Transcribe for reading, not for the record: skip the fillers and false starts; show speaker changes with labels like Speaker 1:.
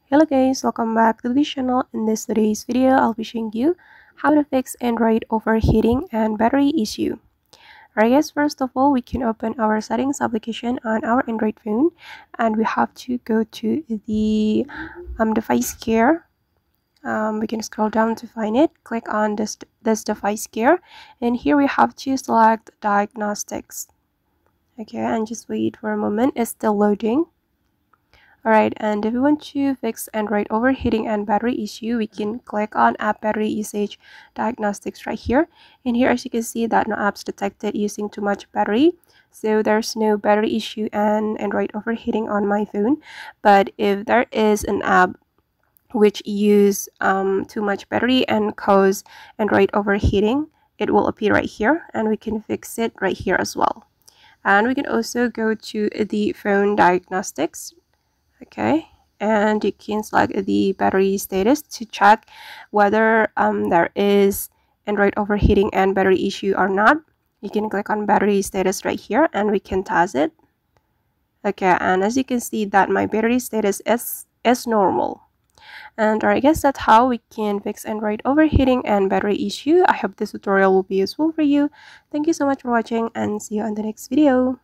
Speaker 1: Hello guys, welcome back to the channel. In today's video, I'll be showing you how to fix Android overheating and battery issue. Alright guys, first of all, we can open our settings application on our Android phone, and we have to go to the device care. We can scroll down to find it. Click on this device care, and here we have to select diagnostics. Okay, and just wait for a moment. It's still loading. Alright, and if we want to fix Android overheating and battery issue, we can click on app battery usage diagnostics right here. And here, as you can see, that no apps detected using too much battery. So there's no battery issue and Android overheating on my phone. But if there is an app which use too much battery and cause Android overheating, it will appear right here, and we can fix it right here as well. And we can also go to the phone diagnostics. Okay, and you can select the battery status to check whether there is Android overheating and battery issue or not. You can click on battery status right here, and we can test it. Okay, and as you can see that my battery status is normal. And I guess that's how we can fix Android overheating and battery issue. I hope this tutorial will be useful for you. Thank you so much for watching, and see you on the next video.